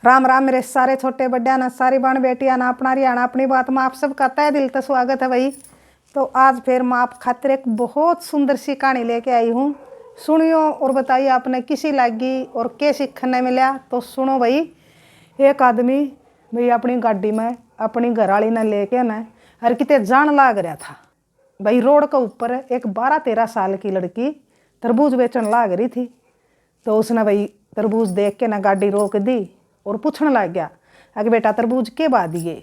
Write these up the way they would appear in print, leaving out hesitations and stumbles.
राम राम मेरे सारे छोटे बड्डा ना सारी बहन बेटियां ना अपना रियाना अपनी बात में आप सबका तहे दिल से स्वागत है भाई। तो आज फिर मैं आप खातिर एक बहुत सुंदर सी कहानी लेके आई हूँ। सुनियो और बताइए आपने किसी लगी और क्या सीखने मिला। तो सुनो भाई। एक आदमी भाई अपनी गाड़ी में अपनी घरवाली ने लेके ना हर किते जान लाग रहा था भाई। रोड के ऊपर एक 12-13 साल की लड़की तरबूज बेचने लाग रही थी। तो उसने भाई तरबूज देख के ना गाड़ी रोक दी और पूछने लग गया अरे बेटा तरबूज के बाद दिए।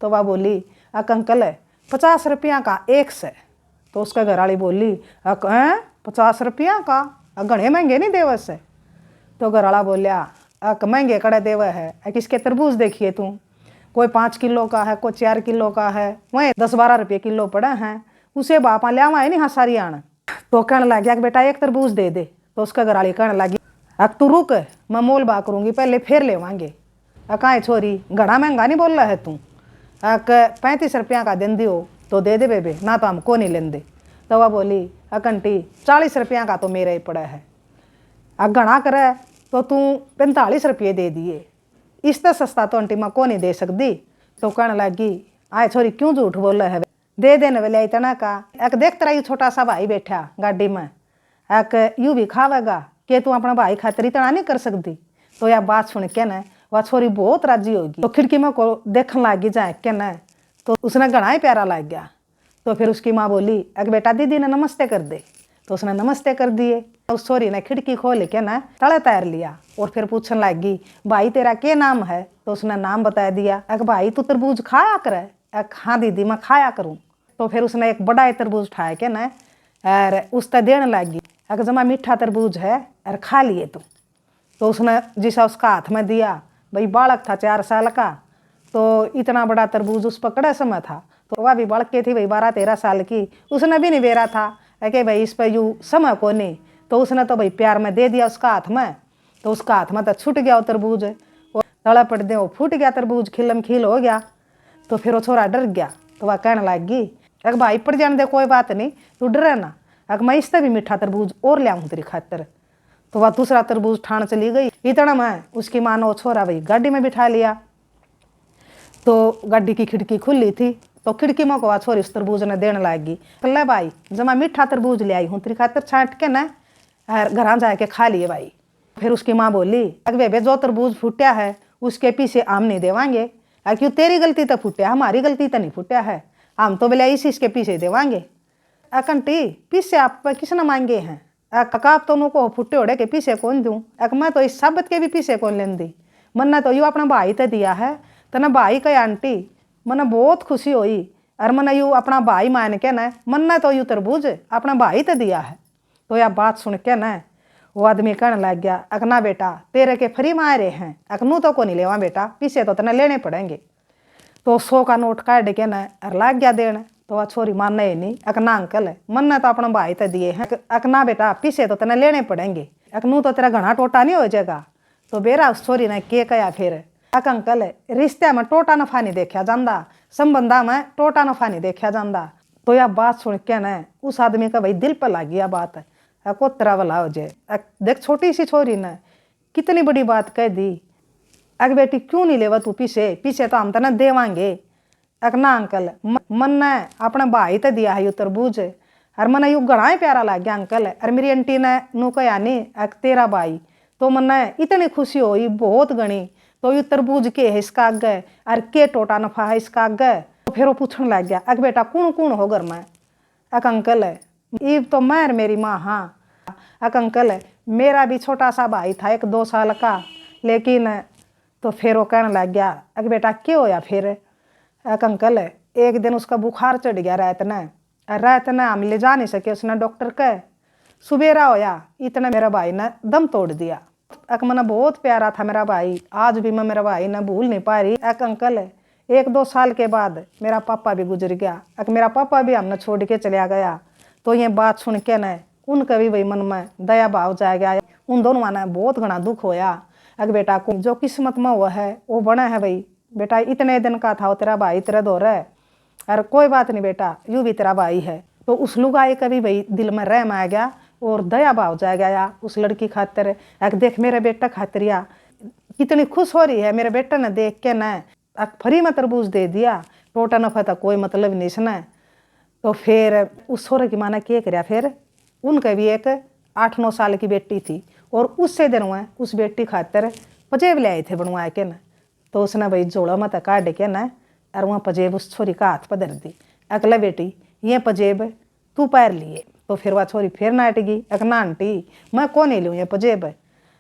तो वह बोली अंकल 50 रुपया का एक से। तो उसका घरवाली बोली 50 रुपया का घने महंगे नहीं देवे से। तो घरवाला बोलिया महंगे कड़े देवे है किसके तरबूज देखिए तू, कोई 5 किलो का है कोई 4 किलो का है, वहीं 10-12 रुपये किलो पड़े हैं, उसे बापा लिया है नहीं हाँ सारी आन। तो कहने लग गया कि बेटा एक तरबूज दे दे। तो उसका घरवाली कहने लगी तू रुक मैं मोल बा करूँगी पहले फिर लेवांगे। कहाँ छोरी घड़ा महंगा नहीं बोल रहा है तू, 35 रुपया का दिन दियो तो दे दे बेबे ना तो हमको नहीं लेंदे। तो वह बोली अंटी 40 रुपया का तो मेरा ही पड़ा है, घना करे तो तू 45 रुपये दे दिए, इससे सस्ता तो आंटी मैं को नहीं दे सकती। तो कहने लगी आए छोरी क्यों झूठ बोल रहा है, दे देने वाले इतना का। एक देख तेरा यू छोटा सा भाई बैठा गाड़ी में, एक यू भी खावेगा कि तू अपना भाई खातिर इतना नहीं कर सकती। तो यह बात सुन के ना वह छोरी बहुत राजी होगी। तो खिड़की में को देखने लगी जाए के ना, तो उसने घना ही प्यारा लग गया। तो फिर उसकी माँ बोली अरे बेटा दीदी ने नमस्ते कर दे। तो उसने नमस्ते कर दिए। उस छोरी ने खिड़की खोल के ना तले तैर लिया और फिर पूछने लगी भाई तेरा क्या नाम है। तो उसने नाम बता दिया अरे भाई तू तरबूज खाया करे। हाँ दीदी मैं खाया करूँ। तो फिर उसने एक बड़ा तरबूज उठाया के ना और उस तर देने लगी अगर जमा मीठा तरबूज है और खा लिए तू। तो उसने जिसा उसका हाथ में दिया भाई बालक था 4 साल का, तो इतना बड़ा तरबूज उस पकड़े समय था। तो वह भी बालक के थी भाई 12-13 साल की, उसने भी नहीं बेरा था कि भाई इस पर यू समय को नहीं। तो उसने तो भाई प्यार में दे दिया उसका हाथ में। तो उसका हाथ में तो छूट गया वो तरबूज और तड़ा पड़ दे वो फूट गया तरबूज, खिलम खिल हो गया। तो फिर वो छोरा डर गया। तो वह कहने लगी अरे भाई पड़ जाने दे कोई बात नहीं तू डरे ना, अगर मैं इससे भी मीठा तरबूज और ले आऊँ तेरी खातर। तो वह दूसरा तरबूज ठाण चली गई। इतना मैं उसकी माँ ने वो छोरा भाई गाड़ी में बिठा लिया। तो गाड़ी की खिड़की खुली थी। तो खिड़की में को वह छोरी उस तरबूज ने देने लगी ले भाई जमा मीठा तरबूज ले आई हूँ तेरी खातर छाँट के ना घर जाके खा लिए भाई। फिर उसकी माँ बोली अरे बेबे जो तरबूज फूटा है उसके पीछे आम नहीं देवांगे, क्यों तेरी गलती तो फूटा हमारी गलती तो नहीं फूटा है, हम तो बोले इसी इसके पीछे देवांगे। अंटी पीछे आप किसने मांगे हैं, आप तो को फुटे उड़े के पीछे कौन दूँ, मैं तो इस साबित के भी पीछे कौन लेन दी, मन्ना तो यू अपना भाई तो दिया है तना भाई कहे आंटी मना बहुत खुशी हुई और मना यू अपना भाई मान के ना मन्ना तो यू तरबूज अपना भाई तो दिया है। तो यह बात सुन के ना वो आदमी कहने लग गया अकना बेटा तेरे के फ्री में आ रहे हैं, अकनू तो को नहीं लेवा बेटा पीछे तो तना लेने पड़ेंगे। तो 100 का नोट काट के ना और लग गया देने। तो वह छोरी मानना ही नहीं, अकना अंकल है मन्ना तो अपना भाई तो दिए हैं, अकना बेटा पीछे तो तना लेने पड़ेंगे, अकनू तो तेरा घना टोटा नहीं हो जाएगा। तो बेरा उस छोरी ने के कहा फिर अंकल रिश्ते में टोटा नफा नहीं देखा जाता, संबंधा में टोटा नफा नहीं देखा जाता। तो यह बात सुन के ना उस आदमी का भाई दिल पर लग गया बात है को तेरा वाला हो जाए। देख छोटी सी छोरी ने कितनी बड़ी बात कह दी, अग बेटी क्यों नहीं लेवा तू पीछे पीछे तो हम तना देवांगे। अकना अंकल मन ने अपने भाई तो दिया है यू तरबूज और मन यू घना ही प्यारा लग गया अंकल। और मेरी आंटी ने नू कहा नहीं अक तेरा भाई तो मन इतनी खुशी हुई बहुत गणी। तो यू तरबूज के है इसका आगे और के टोटा नफा है इसका आगे। तो फिर वो पूछने लग गया अक बेटा कौन कौन हो घर में। अक अंकल ईब तो मैं और मेरी माँ। हाँ अक अंकल मेरा भी छोटा सा भाई था 1-2 साल का, लेकिन तो फिर वो कहने लग गया अरे बेटा क्या होया फिर। अक अंकल एक दिन उसका बुखार चढ़ गया रात ने हम ले जा नहीं सके, उसने डॉक्टर कहे सुबेरा होया इतना मेरा भाई ने दम तोड़ दिया। अक मना बहुत प्यारा था मेरा भाई, आज भी मैं मेरा भाई ने भूल नहीं पा रही। अक अंकल 1-2 साल के बाद मेरा पापा भी गुजर गया, अक मेरा पापा भी हमने छोड़ के चला गया। तो ये बात सुन के न उनका भी भाई मन में दया भाव जा गया, उन दोनों ने बहुत घना दुख होया। अगर बेटा को जो किस्मत में हुआ है वो बना है भाई, बेटा इतने दिन का था वो तेरा भाई तेरा दौर है और कोई बात नहीं बेटा यूँ भी तेरा भाई है। तो उस लुगाई का भी भाई दिल में रहम आ गया और दया भाव जा गया उस लड़की खातिर। देख मेरे बेटा खातिर या कितनी खुश हो रही है मेरे बेटे ने देख के न, फ्री में तरबूज दे दिया, टोटा नफा था कोई मतलब नहीं इसने। तो फिर उस छोरे की माँ ने क्या कराया, फिर उनका भी एक 8-9 साल की बेटी थी और उससे दिन हुआ उस बेटी खातर पजेब ले आए थे बनवा के न। तो उसने भाई जोड़ा मत काट के न और वहाँ पजेब उस छोरी का हाथ पर धर दी, अगला बेटी ये पजेब तू पैर लिए। तो फिर वह छोरी फिर नाट गई, अक ना आंटी मैं कौन नहीं लूँ ये पजेब,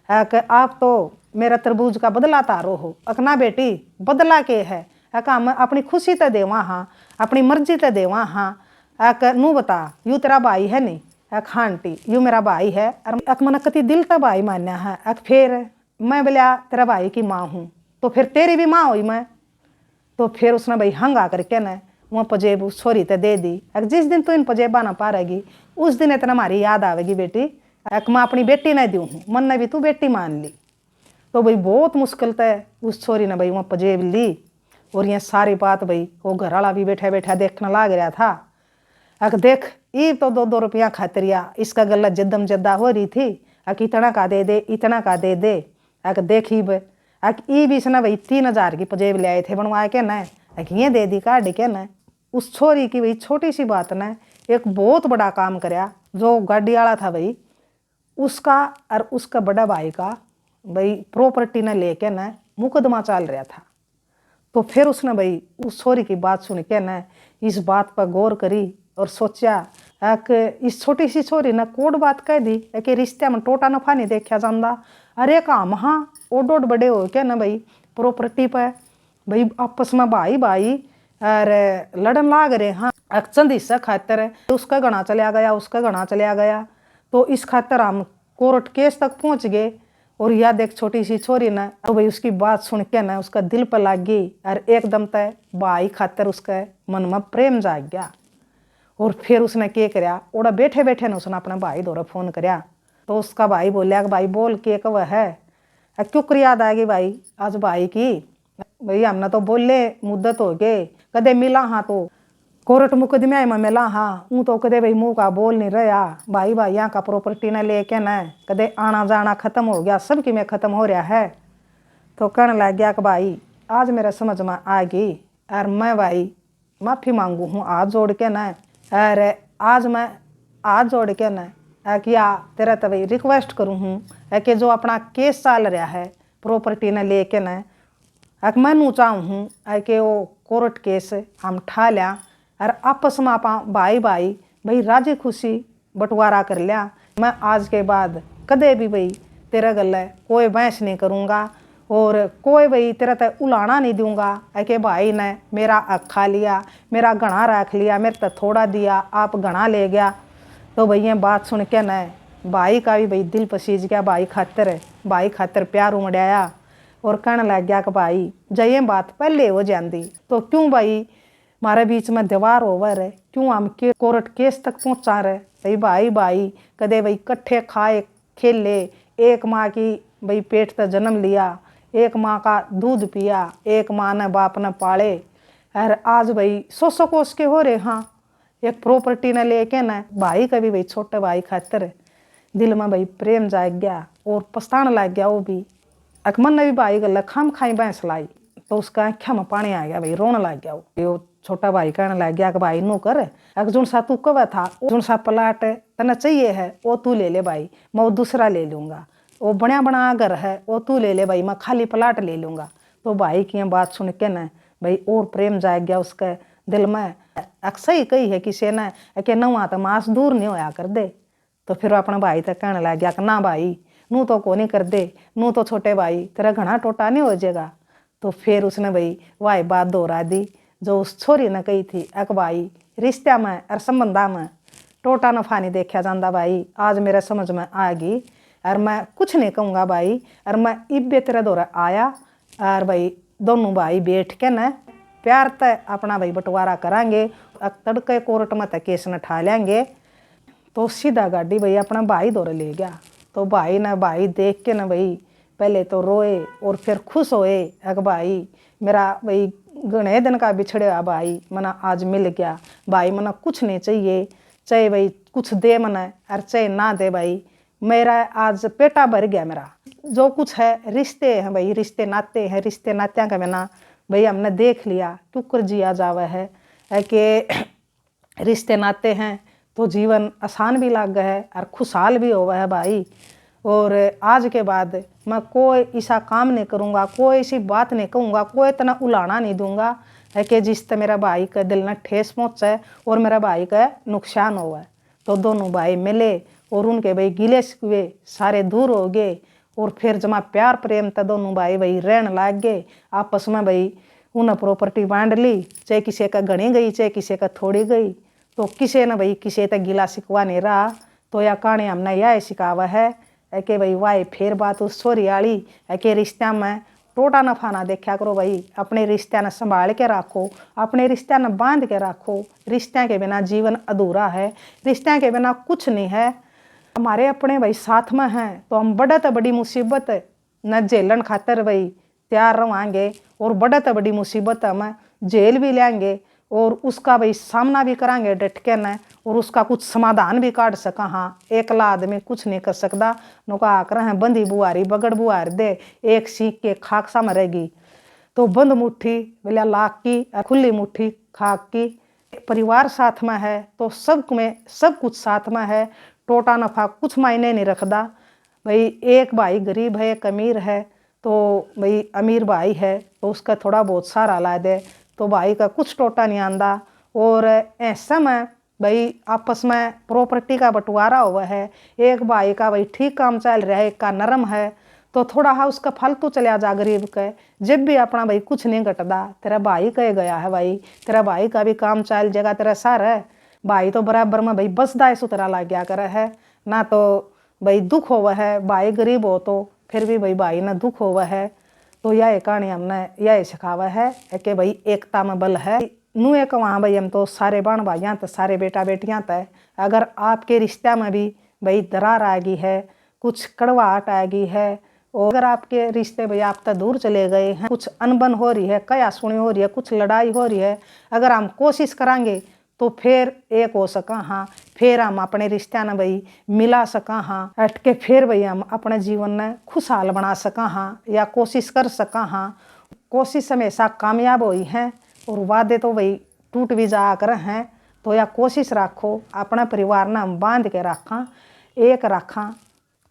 अक आप तो मेरा तरबूज का बदला तारो हो। अक ना बेटी बदला के है, अक हम अपनी खुशी तो देवा हाँ, अपनी मर्जी तो देवा हाँ। अक नू बता यू तेरा भाई है नहीं, अक हाँ आंटी यू मेरा भाई है। अक मन कति दिल तो भाई मान्या है। अक फिर मैं बोलिया तेरा भाई की माँ हूँ तो फिर तेरी भी माँ हुई मैं। तो फिर उसने भाई हंगा करके न वहाँ पजेब उस छोरी ते दे दी। अगर जिस दिन तू इन पजेबा ना पारेगी उस दिन इतना हमारी याद आवेगी बेटी, अक मैं अपनी बेटी नहीं दूँ हूँ, मन ने भी तू बेटी मान ली। तो भाई बहुत मुश्किल से उस छोरी ने भाई वहाँ पजेब ली और ये सारी बात भाई वो घर वाला भी बैठा बैठा देखने लग रहा था। अक देख ये तो 2-2 रुपया खातरिया इसका गला जद्दम जद्दा हो रही थी, अक इतना का दे दे इतना का दे दे। अक देखी अक ई भी इसने भाई 3000 की पजेब ले आए थे बनवा के न, अक ये दे दी काट के न। उस छोरी की भाई छोटी सी बात ने एक बहुत बड़ा काम कराया। जो गाड़ी वाला था भाई उसका और उसका बड़ा भाई का भाई प्रॉपर्टी ने लेके न मुकदमा चल रहा था। तो फिर उसने भाई उस छोरी की बात सुन के न इस बात पर गौर करी और सोचा कि इस छोटी सी छोरी ने कोड बात कह दी कि रिश्ते में टोटा नफा नहीं देखा जाता। अरे काम हाँ ओड ओड बड़े हो क्या ना भाई प्रॉपर्टी पर भाई आपस में भाई भाई और लड़न लाग रहे हाँ चंद हिस्सा खातर उसका गणा चलिया गया उसका गणा चलिया गया। तो इस खातर हम कोर्ट केस तक पहुंच गए और याद एक छोटी सी छोरी ना तो भाई उसकी बात सुन के ना उसका दिल पर लग गई और एकदम तय भाई खातर उसका मन में प्रेम जाग गया। और फिर उसने क्या कराया ओड़ा बैठे बैठे ने उसने अपने भाई द्वारा फोन कराया। तो उसका भाई बोलिया कि भाई बोल के कब है, क्यों याद आ गई भाई आज भाई की, भाई हमने तो बोले मुद्दत हो गए कदे मिला हाँ तो कोर्ट मुकदमे में मिला हाँ ऊँ तो कदे भाई मुँह का बोल नहीं रहा भाई भाई यहाँ का प्रॉपर्टी ने लेके न कदे आना जाना खत्म हो गया सबकी में खत्म हो रहा है। तो कहने लग गया कि भाई आज मेरा समझ में आ गई और मैं भाई माफ़ी मांगू हूँ हाथ जोड़ के न, और आज मैं हाथ जोड़ के न क्या तेरा तो भाई रिक्वेस्ट करूँ हूँ कि जो अपना केस चल रहा है प्रॉपर्टी ने लेके न मैं नू चाहूँ हूँ कि वो कोर्ट केस हम ठा लिया और आपस में आप भाई भाई भाई राजी खुशी बंटवारा कर लिया। मैं आज के बाद कदे भी भाई तेरा गले कोई बहस नहीं करूँगा और कोई भाई तेरा तो उलाना नहीं दूंगा कि भाई ने मेरा हक खा लिया मेरा घना रख लिया मेरे तो थोड़ा दिया आप घना ले गया। तो भाई ये बात सुन के न भाई का भी भाई दिल पसीज गया, भाई खातर प्यार उमड़ाया और कहने लग गया कि भाई जब ये बात पहले हो जाती तो क्यों भाई हमारे बीच में दीवार ओवर है, क्यों हम के कोर्ट केस तक पहुँचा रहे। भाई भाई कदे भाई कट्ठे खाए खेले, एक माँ की भाई पेट से जन्म लिया, एक माँ का दूध पिया, एक माँ ने बाप ने पाले और आज भाई सौ कोस के हो रहे हाँ एक प्रॉपर्टी ने लेके न भाई का भी भाई छोटे भाई खातर दिल में भाई प्रेम जाग गया और पछताने लग गया। वो भी अकमन ने भी भाई गल खाम खाई भैंस लाई तो उसका आँखा में पानी आ गया भाई रोने लग गया। वो छोटा भाई कहने लग गया कि भाई नू कर जुन सा तू कब था जुन सा प्लाट तना चाहिए है वो तू ले ले भाई मैं वो दूसरा ले लूँगा, वो बना बना घर है वो तू ले ले भाई मैं खाली प्लाट ले लूँगा। तो भाई की बात सुन के न भाई और प्रेम जाग गया उसके दिल में। अक्सर ही कही है किसी ने कि नवा तो मांस दूर नहीं होया कर दे। तो फिर अपने भाई तक कहने लग गया कि ना भाई नू तो को नहीं कर दे, नू तो छोटे भाई तेरा घना टोटा नहीं हो जाएगा। तो फिर उसने भाई वाह बात दोहरा दी जो उस छोरी ने कही थी अक भाई रिश्ता में और संबंधा में टोटा नफा नहीं देखा जाता भाई आज मेरे समझ में आ गई और मैं कुछ नहीं कहूँगा भाई और मैं इब्बे तेरा दौरा आया और भाई दोनों भाई बैठ के न प्यार तय अपना भाई बंटवारा करांगे तड़के कोर्ट में तक केस न ठा लेंगे। तो सीधा गाड़ी भाई अपना भाई दौरे ले गया। तो भाई ने भाई देख के न भाई पहले तो रोए और फिर खुश होए अक भाई मेरा भाई घने दिन का बिछड़े भाई मना आज मिल गया भाई मना कुछ नहीं चाहिए चाहे भाई कुछ दे मना और चाहे ना दे भाई मेरा आज पेटा भर गया मेरा। जो कुछ है रिश्ते हैं भाई, रिश्ते नाते हैं, रिश्ते नात्या का बिना भाई हमने देख लिया टुकर जिया जावा है कि रिश्ते नाते हैं तो जीवन आसान भी लग गया है और खुशहाल भी हुआ है भाई। और आज के बाद मैं कोई ऐसा काम नहीं करूँगा, कोई ऐसी बात नहीं कहूँगा, कोई इतना उलाना नहीं दूंगा है कि जिससे मेरा भाई का दिल न ठेस पहुँचे और मेरा भाई का नुकसान हुआ। तो दोनों भाई मिले और उनके भाई गिले शिकवे सारे दूर हो गए और फिर जमा प्यार प्रेम तो दोनों भाई रहने लग गए आपस में भाई। उन्हें प्रॉपर्टी बांट ली, चाहे किसी का घनी गई चाहे किसी का थोड़ी गई, तो किसी ने भाई किसी तक गिला शिकवा नहीं रहा। तो यह कहानी हमने यह सिखावा है कि भाई वाई फिर बात उस छोरी वाली है कि रिश्त्या में टोटा नफा ना देखा करो भाई। अपने रिश्त्या ने संभाल के रखो, अपने रिश्त्या ने बांध के रखो। रिश्त्या के बिना जीवन अधूरा है, रिश्त्या के बिना कुछ नहीं है। हमारे अपने भाई साथ में हैं तो हम बड़ा तो बड़ी मुसीबत न झेलन खातर भाई तैयार रहेंगे और बड़ा तो बड़ी मुसीबत हम झेल भी लेंगे और उसका भाई सामना भी करांगे डट के न और उसका कुछ समाधान भी काट सका। हाँ, एकला आदमी कुछ नहीं कर सकता। नौका आकर हैं बंदी बुआरी बगड़ बुआर दे एक सीख के खाक सा मरेगी। तो बंद मुट्ठी बोलिया लाख की, खुली मुट्ठी खाक की। परिवार साथ में है तो सब में सब कुछ साथ में है। टोटा नफा कुछ मायने नहीं रखता भाई। एक भाई गरीब है एक अमीर है, तो भाई अमीर भाई है तो उसका थोड़ा बहुत सहारा ला दे तो भाई का कुछ टोटा नहीं आंदा। और ऐसा में भाई आपस में प्रॉपर्टी का बंटवारा हुआ है, एक भाई का भाई ठीक काम चल रहा है, एक का नरम है, तो थोड़ा हा उसका फालतू चलिया जा गरीब के। जब भी अपना भाई कुछ नहीं घटदा, तेरा भाई कहे गया है भाई, तेरा भाई का भी काम चल जाएगा, तेरा सार है भाई तो बराबर में भाई बसदा सुतरा लग गया करे है ना। तो भाई दुख हुआ है, भाई गरीब हो तो फिर भी भाई ना दुख हुआ है। तो यह कहानी हमने यह सिखावा है कि भाई एकता में बल है। नू एक वहाँ भाई हम तो सारे बहन भाइयाँ तो सारे बेटा बेटियाँ तय। अगर आपके रिश्ते में भी भाई दरार आ गई है, कुछ कड़वाहट आ गई है और अगर आपके रिश्ते भाई आप तक दूर चले गए हैं, कुछ अनबन हो रही है, कया सुनी हो रही है, कुछ लड़ाई हो रही है, अगर हम कोशिश करांगे तो फिर एक हो सका। हाँ, फिर हम अपने रिश्ते ने भाई मिला सका। हाँ, हट के फिर भाई हम अपने जीवन ने खुशहाल बना सका। हाँ, या कोशिश कर सका। हाँ, कोशिश हमेशा कामयाब हुई है और वादे तो भाई टूट भी जा कर हैं। तो या कोशिश रखो अपना परिवार ने हम बांध के रखा, एक रखा।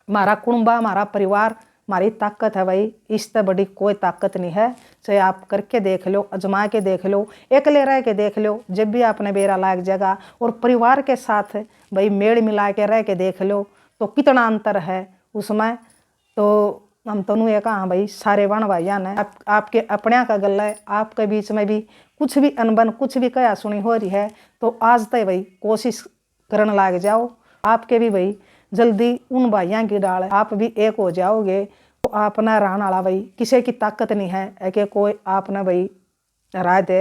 हमारा कुंबा हमारा परिवार हमारी ताकत है भाई, इससे बड़ी कोई ताकत नहीं है। चाहे आप करके देख लो, आजमा के देख लो, अकेले रह के देख लो, जब भी आपने बेरा लाग जाएगा। और परिवार के साथ भाई मेल मिला के रह के देख लो तो कितना अंतर है उसमें। तो हम तो ये कहा भाई सारे बहन भाइया ने आपके अपने का गला है, आपके बीच में भी कुछ भी अनबन कुछ भी कया सुनी हो रही है तो आज तक भाई कोशिश करने लग जाओ। आपके भी भाई जल्दी उन भाइयों की डाल आप भी एक हो जाओगे। तो आपने रहने वाला भाई किसी की ताकत नहीं है कि कोई आपने भाई राय दे।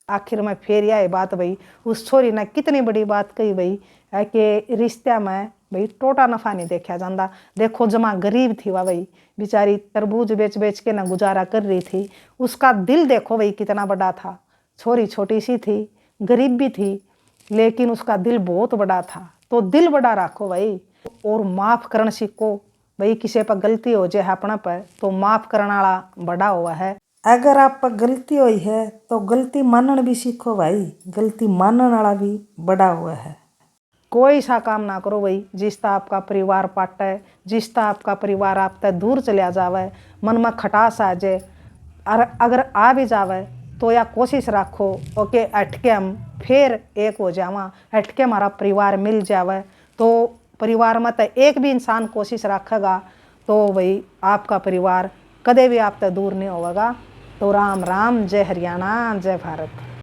आखिर में फिर यह बात भाई उस छोरी ने कितनी बड़ी बात कही भाई है कि रिश्ते में भाई टोटा नफा नहीं देखा जाता। देखो जमा गरीब थी वह भाई बेचारी तरबूज बेच बेच के ना गुजारा कर रही थी, उसका दिल देखो भाई कितना बड़ा था। छोरी छोटी सी थी, गरीब भी थी, लेकिन उसका दिल बहुत बड़ा था। तो दिल बड़ा रखो भाई और माफ़ करना सीखो भाई। किसी पर गलती हो जाए अपना पर तो माफ़ करने वाला बड़ा हुआ है। अगर आप पर गलती हुई है तो गलती मानना भी सीखो भाई, गलती मानने वाला भी बड़ा हुआ है। कोई सा काम ना करो भाई जिसता आपका परिवार पाटे, जिसता आपका परिवार आप तक दूर चलिया जावे, मन में खटास आ जाए। और अगर आ भी जावे तो या कोशिश रखो ओके हटके हम फिर एक हो जावा, हटके हमारा परिवार मिल जावे। तो परिवार में तो एक भी इंसान कोशिश रखेगा तो भाई आपका परिवार कदे भी आप तक दूर नहीं होगा। तो राम राम, जय हरियाणा, जय भारत।